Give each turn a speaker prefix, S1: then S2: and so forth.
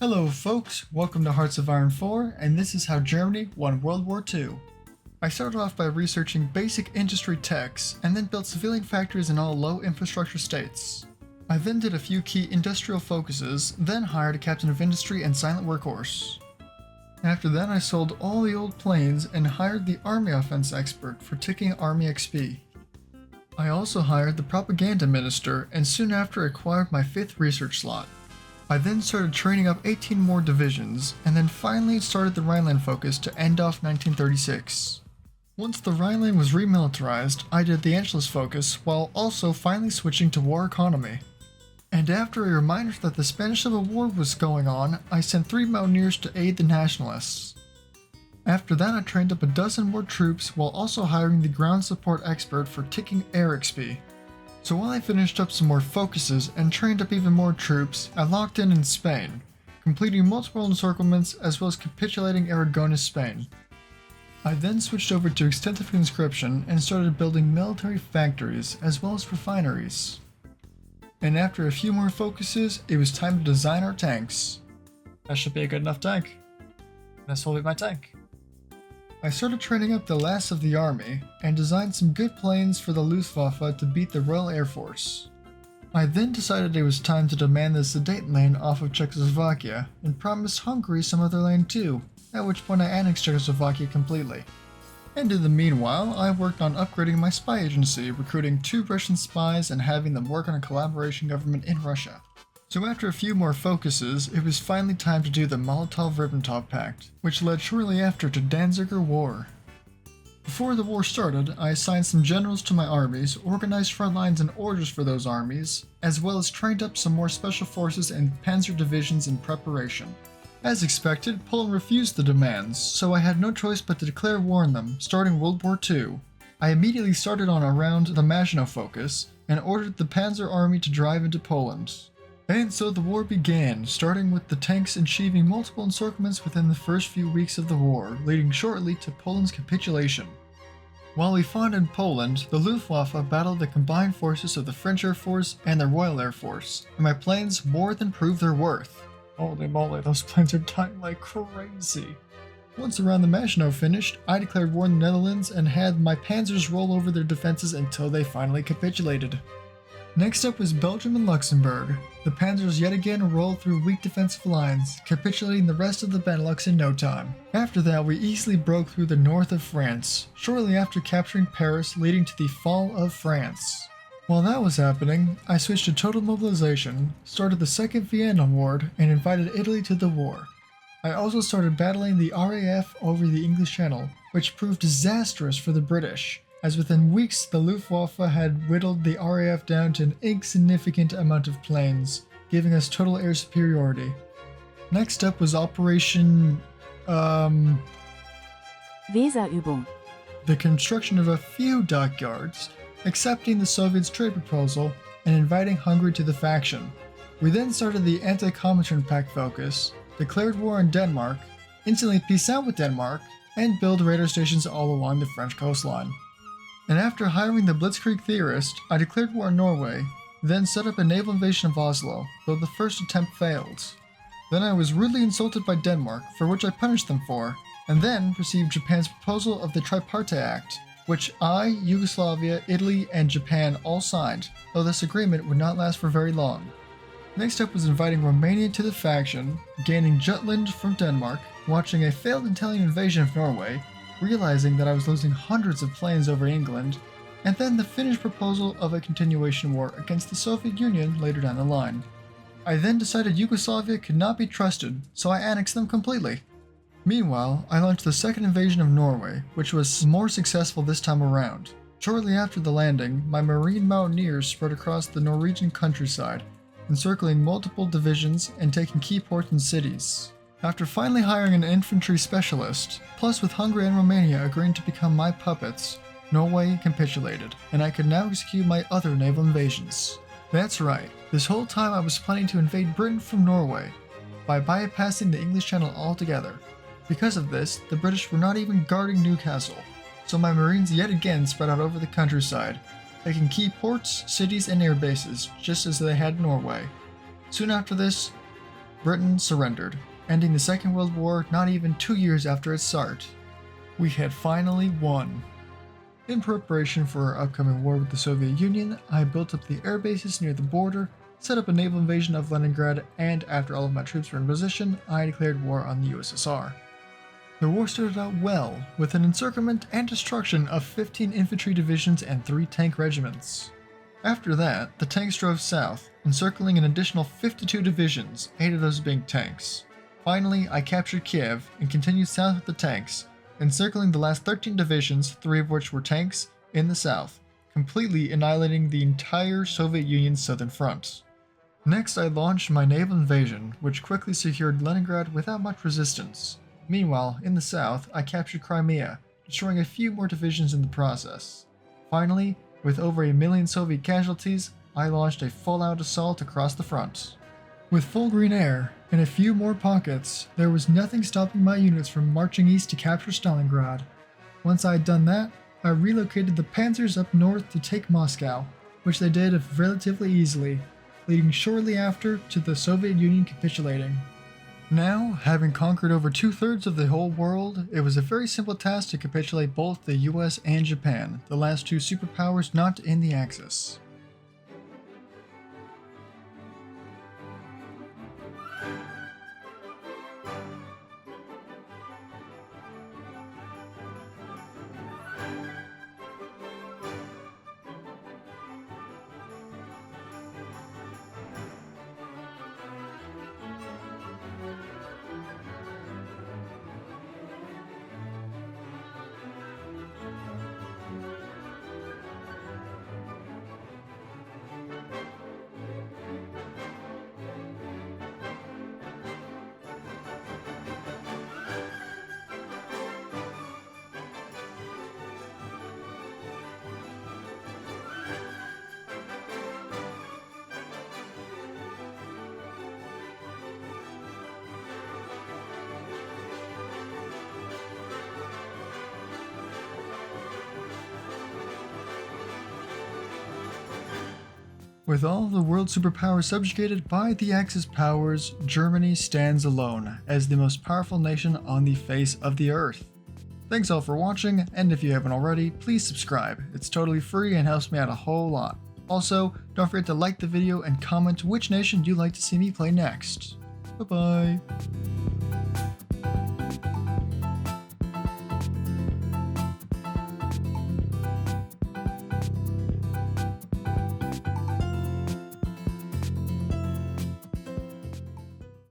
S1: Hello folks, welcome to Hearts of Iron 4, and this is how Germany won World War II. I started off by researching basic industry techs, and then built civilian factories in all low infrastructure states. I then did a few key industrial focuses, then hired a captain of industry and silent workhorse. After that I sold all the old planes and hired the army offense expert for ticking army XP. I also hired the propaganda minister and soon after acquired my 5th research slot. I then started training up 18 more divisions, and then finally started the Rhineland focus to end off 1936. Once the Rhineland was remilitarized, I did the Anschluss focus while also finally switching to war economy. And after a reminder that the Spanish Civil War was going on, I sent 3 mountaineers to aid the nationalists. After that I trained up a dozen more troops while also hiring the ground support expert for ticking air XP. So while I finished up some more focuses and trained up even more troops, I locked in Spain, completing multiple encirclements as well as capitulating Aragonese Spain. I then switched over to extensive conscription and started building military factories as well as refineries. And after a few more focuses, it was time to design our tanks. That should be a good enough tank. This will be my tank. I started training up the last of the army, and designed some good planes for the Luftwaffe to beat the Royal Air Force. I then decided it was time to demand the Sudetenland off of Czechoslovakia, and promised Hungary some other land too, at which point I annexed Czechoslovakia completely. And in the meanwhile, I worked on upgrading my spy agency, recruiting 2 Russian spies and having them work on a collaboration government in Russia. So after a few more focuses, it was finally time to do the Molotov-Ribbentrop Pact, which led shortly after to Danziger War. Before the war started, I assigned some generals to my armies, organized front lines and orders for those armies, as well as trained up some more special forces and panzer divisions in preparation. As expected, Poland refused the demands, so I had no choice but to declare war on them, starting World War II. I immediately started on around the Maginot Focus, and ordered the Panzer Army to drive into Poland. And so the war began, starting with the tanks achieving multiple encirclements within the first few weeks of the war, leading shortly to Poland's capitulation. While we fought in Poland, the Luftwaffe battled the combined forces of the French Air Force and the Royal Air Force, and my planes more than proved their worth. Holy moly, those planes are dying like crazy. Once around the Maginot finished, I declared war on the Netherlands and had my panzers roll over their defenses until they finally capitulated. Next up was Belgium and Luxembourg. The panzers yet again rolled through weak defensive lines, capitulating the rest of the Benelux in no time. After that, we easily broke through the north of France, shortly after capturing Paris, leading to the fall of France. While that was happening, I switched to total mobilization, started the Second Vienna War, and invited Italy to the war. I also started battling the RAF over the English Channel, which proved disastrous for the British, as within weeks the Luftwaffe had whittled the RAF down to an insignificant amount of planes, giving us total air superiority. Next up was Operation...
S2: Weserübung.
S1: the construction of a few dockyards, accepting the Soviets' trade proposal, and inviting Hungary to the faction. We then started the Anti-Comintern Pact focus, declared war on Denmark, instantly peace out with Denmark, and build radar stations all along the French coastline. And after hiring the Blitzkrieg theorist, I declared war on Norway, then set up a naval invasion of Oslo, though the first attempt failed. Then I was rudely insulted by Denmark, for which I punished them for, and then received Japan's proposal of the Tripartite Act, which I, Yugoslavia, Italy, and Japan all signed, though this agreement would not last for very long. Next up was inviting Romania to the faction, gaining Jutland from Denmark, watching a failed Italian invasion of Norway, realizing that I was losing hundreds of planes over England, and then the Finnish proposal of a continuation war against the Soviet Union later down the line. I then decided Yugoslavia could not be trusted, so I annexed them completely. Meanwhile, I launched the second invasion of Norway, which was more successful this time around. Shortly after the landing, my marine mountaineers spread across the Norwegian countryside, encircling multiple divisions and taking key ports and cities. After finally hiring an infantry specialist, plus with Hungary and Romania agreeing to become my puppets, Norway capitulated, and I could now execute my other naval invasions. That's right, this whole time I was planning to invade Britain from Norway, by bypassing the English Channel altogether. Because of this, the British were not even guarding Newcastle, so my marines yet again spread out over the countryside, taking key ports, cities, and air bases, just as they had in Norway. Soon after this, Britain surrendered, ending the Second World War not even 2 years after its start. We had finally won. In preparation for our upcoming war with the Soviet Union, I built up the air bases near the border, set up a naval invasion of Leningrad, and after all of my troops were in position, I declared war on the USSR. The war started out well, with an encirclement and destruction of 15 infantry divisions and 3 tank regiments. After that, the tanks drove south, encircling an additional 52 divisions, 8 of those being tanks. Finally, I captured Kiev and continued south with the tanks, encircling the last 13 divisions, 3 of which were tanks, in the south, completely annihilating the entire Soviet Union's southern front. Next, I launched my naval invasion, which quickly secured Leningrad without much resistance. Meanwhile, in the south, I captured Crimea, destroying a few more divisions in the process. Finally, with over 1 million Soviet casualties, I launched a full-out assault across the front. With full green air and a few more pockets, there was nothing stopping my units from marching east to capture Stalingrad. Once I had done that, I relocated the panzers up north to take Moscow, which they did relatively easily, leading shortly after to the Soviet Union capitulating. Now, having conquered over 2/3 of the whole world, it was a very simple task to capitulate both the US and Japan, the last 2 superpowers not in the Axis. With all the world superpowers subjugated by the Axis powers, Germany stands alone as the most powerful nation on the face of the earth. Thanks all for watching, and if you haven't already, please subscribe. It's totally free and helps me out a whole lot. Also, don't forget to like the video and comment which nation you'd like to see me play next. Bye bye.